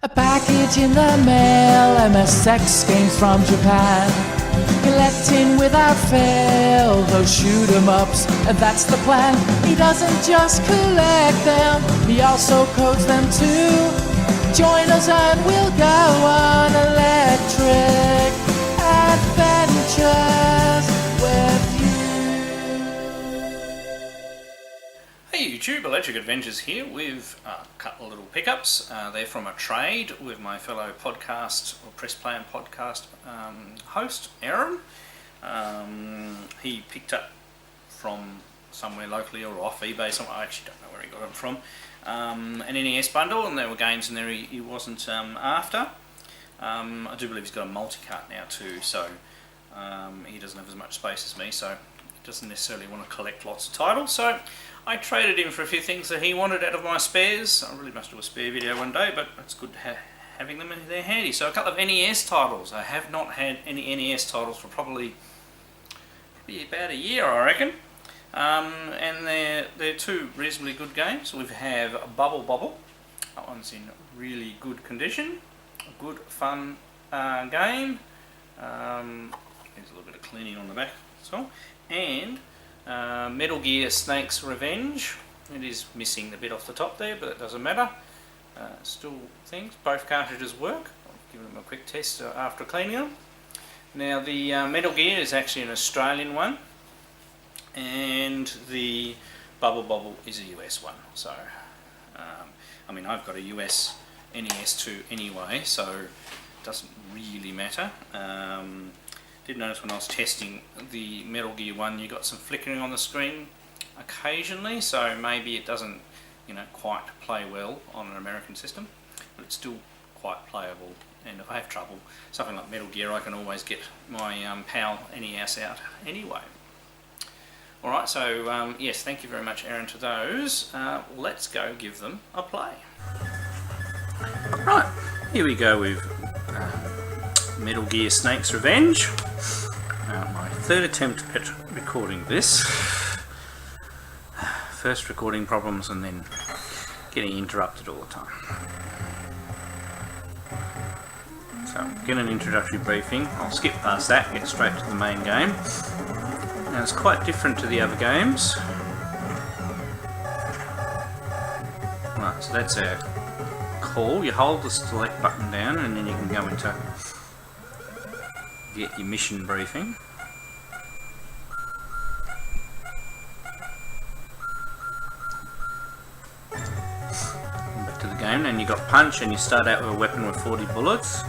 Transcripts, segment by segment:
A package in the mail, MSX games from Japan. Collecting without fail, those shoot 'em ups, and that's the plan. He doesn't just collect them, he also codes them too. Join us and we'll go on electric adventures with you. Hey YouTube, Electric Adventures here with a couple of little pickups. They're from a trade with my fellow podcast or Press Play and podcast host, Aaron. He picked up from somewhere locally or off eBay, somewhere. I actually don't know where he got them from. An NES bundle, and there were games in there he wasn't after. I do believe he's got a multi-cart now too, so he doesn't have as much space as me, so he doesn't necessarily want to collect lots of titles. So I traded him for a few things that he wanted out of my spares. I really must do a spare video one day, but it's good having them in there handy. So a couple of NES titles. I have not had any NES titles for probably about a year, I reckon. And they're two reasonably good games. We have Bobble. That one's in really good condition. A good, fun game. There's a little bit of cleaning on the back as well. And Metal Gear Snake's Revenge. It is missing the bit off the top there, but it doesn't matter. Still things. Both cartridges work. I'll give them a quick test after cleaning them. Now the Metal Gear is actually an Australian one, and the Bobble is a US one. So, I mean, I've got a US NES 2 anyway, so it doesn't really matter. Did notice when I was testing the Metal Gear 1, you got some flickering on the screen occasionally, so maybe it doesn't, quite play well on an American system, but it's still quite playable. And if I have trouble, something like Metal Gear, I can always get my PAL NES out anyway. Alright, so yes, thank you very much, Aaron, to those. Let's go give them a play. Right, here we go with Metal Gear Snake's Revenge. My third attempt at recording this. First recording problems and then getting interrupted all the time. So, get an introductory briefing. I'll skip past that, get straight to the main game. Now it's quite different to the other games. Right, so that's our call. You hold the select button down and then you can go into get your mission briefing. Back to the game, and you got punch, and you start out with a weapon with 40 bullets.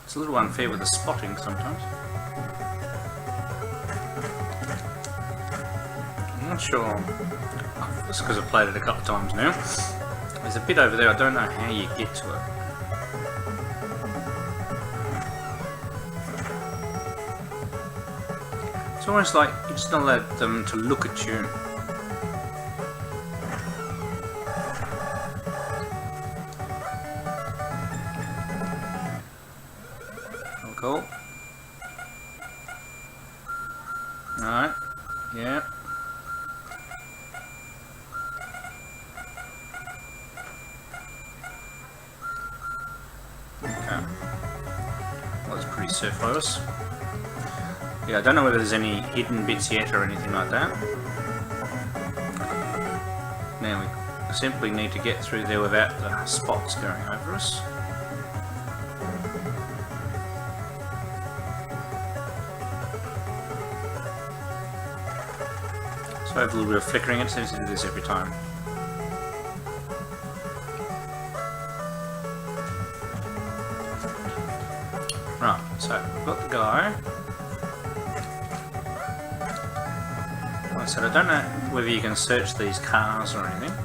It's a little unfair with the spotting sometimes. I'm not sure. Just because I've played it a couple of times now. There's a bit over there, I don't know how you get to it. It's almost like you just don't let them to look at you. Cool. Alright, yeah. Okay. Well, that's pretty surface. Yeah, I don't know whether there's any hidden bits yet or anything like that. Now we simply need to get through there without the spots going over us. So I have a little bit of flickering, it seems to do this every time. Right, so we've got the guy. Like I said, I don't know whether you can search these cars or anything.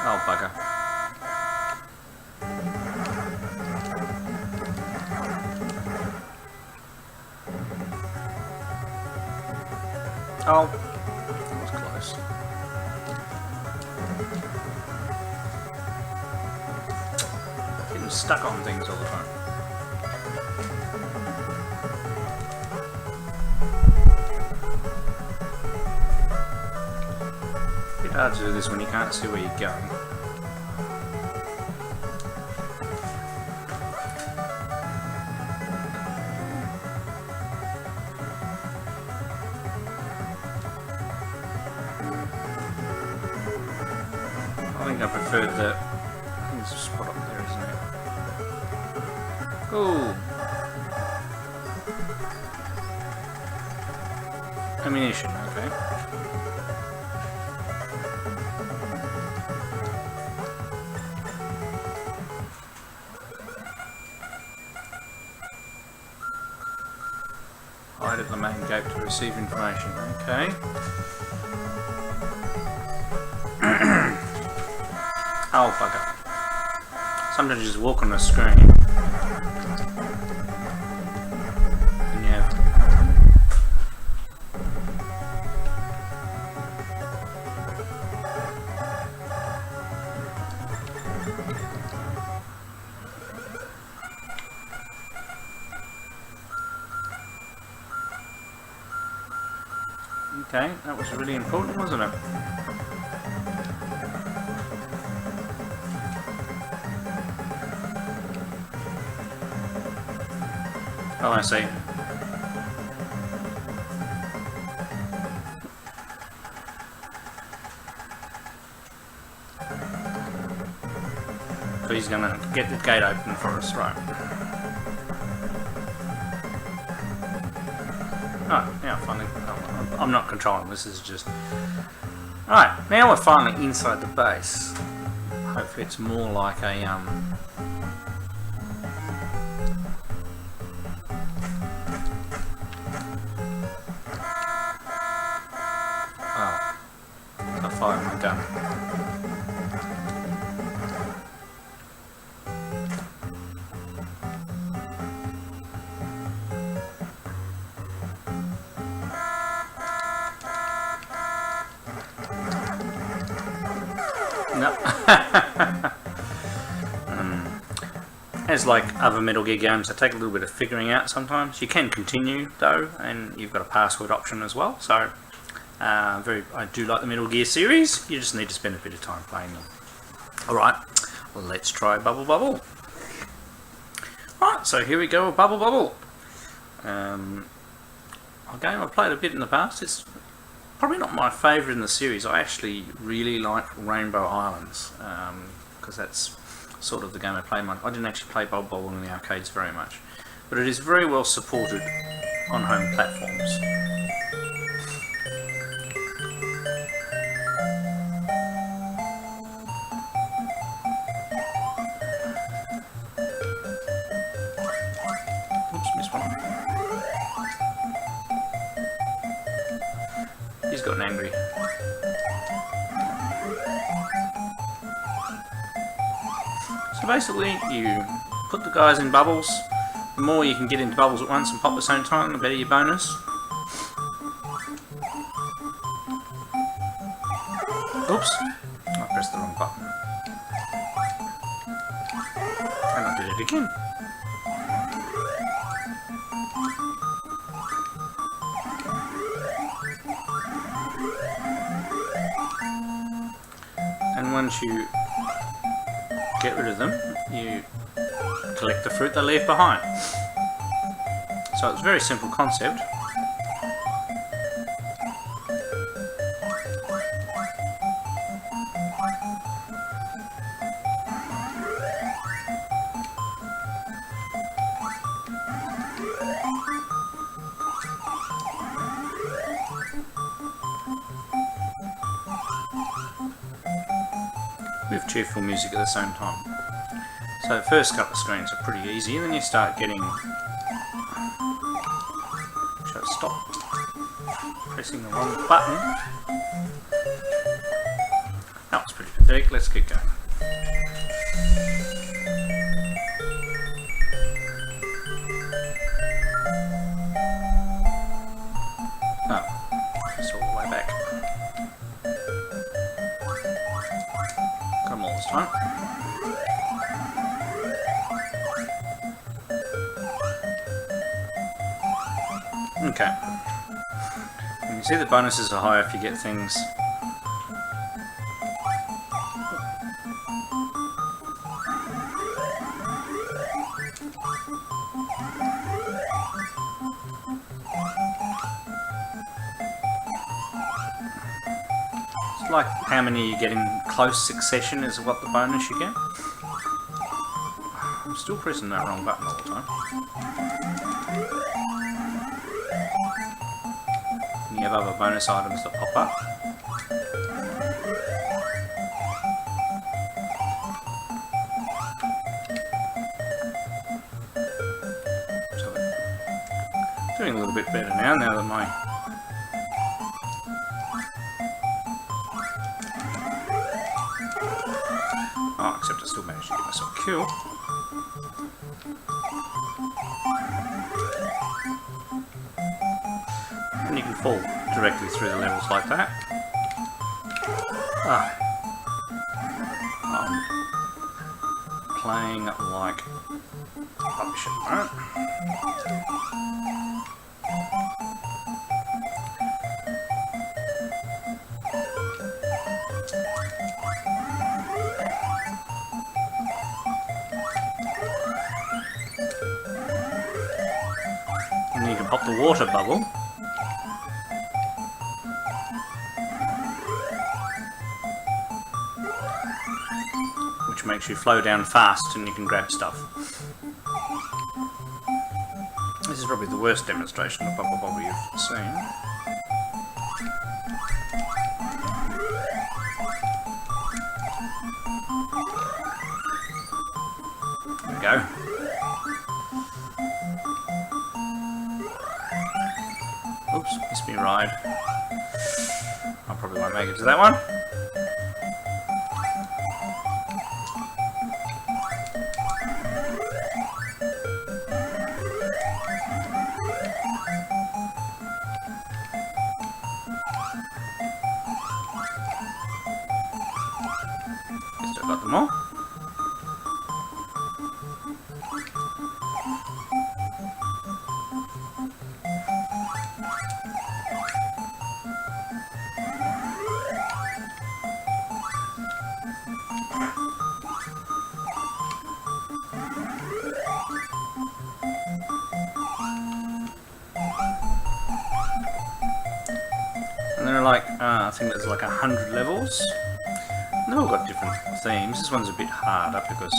Oh, bugger. Oh, that was close. Getting stuck on things all the time. Bit hard to do this when you can't see where you're going. I think I preferred the... I think there's a spot up there, isn't it? Oh! Ammunition, okay. Hide at the main gate to receive information, okay. Oh, bugger. Sometimes you just walk on the screen. And you have... Okay, that was really important, wasn't it? Oh, I see. So he's gonna get the gate open for us, right? Oh, yeah, finally. I'm not controlling this, is just... Alright, now we're finally inside the base. Hopefully it's more like a, I fired my gun. No. As like other Metal Gear games, they take a little bit of figuring out sometimes. You can continue though, and you've got a password option as well. So, I do like the Metal Gear series. You just need to spend a bit of time playing them. All right, well, let's try Bubble Bobble. All right, so here we go with Bubble Bobble. A game I've played a bit in the past. It's probably not my favourite in the series. I actually really like Rainbow Islands because that's sort of the game I played. I didn't actually play Bubble Bobble in the arcades very much, but it is very well supported on home platforms. Oops, missed one. He's gotten angry. So basically, you put the guys in bubbles. The more you can get into bubbles at once and pop at the same time, the better your bonus. Oops, I pressed the wrong button. And I did it again. And once you get rid of them, you collect the fruit they leave behind. So it's a very simple concept. With cheerful music at the same time. So the first couple of screens are pretty easy, and then you start getting... Should I stop pressing the wrong button? That was pretty pathetic, let's keep going. Oh, so this time. Okay. You can see the bonuses are higher if you get things. It's like how many you get in close succession is what the bonus you get. I'm still pressing that wrong button all the time. You have other bonus items that pop up. So doing a little bit better now that my except I still managed to get myself killed. And you can fall directly through the levels like that. I'm playing like rubbish at the moment. And you can pop the water bubble. Which makes you flow down fast and you can grab stuff. This is probably the worst demonstration of Bubble Bobble you've seen. There we go. Oops, missed me ride. I probably won't make it to that one. Guess I got them all. And there are like, I think there's like 100 levels. And they've all got different themes. This one's a bit harder because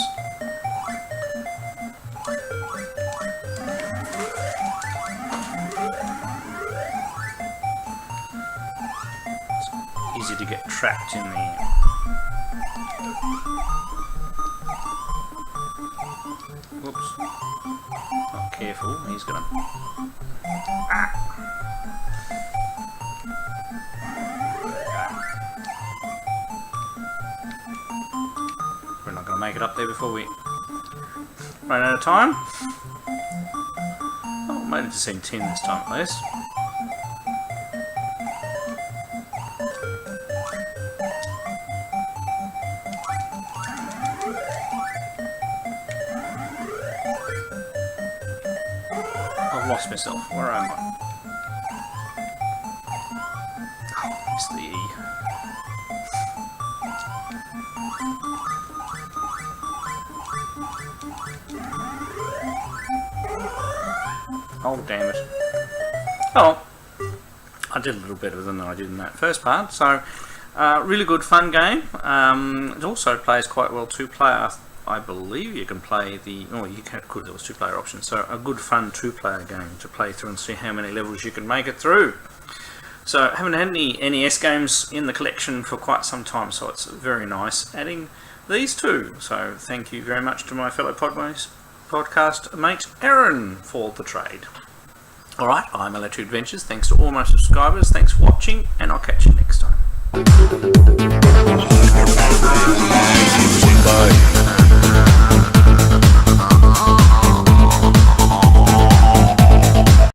it's easy to get trapped in the... Whoops. Not careful, he's gonna... We're not going to make it up there before we run out of time. Oh, made it to scene 10 this time at least. I've lost myself. Where am I? Oh, missed the E. Oh, damn it. Oh, I did a little better than I did in that first part. So, really good fun game. It also plays quite well two-player. I believe you can play the... Oh, you could. There was two-player options. So, a good fun two-player game to play through and see how many levels you can make it through. So, I haven't had any NES games in the collection for quite some time, so it's very nice adding these two. So, thank you very much to my fellow podcast mate Aaron for the trade. Alright, I'm Electric Adventures. Thanks to all my subscribers. Thanks for watching, and I'll catch you next time.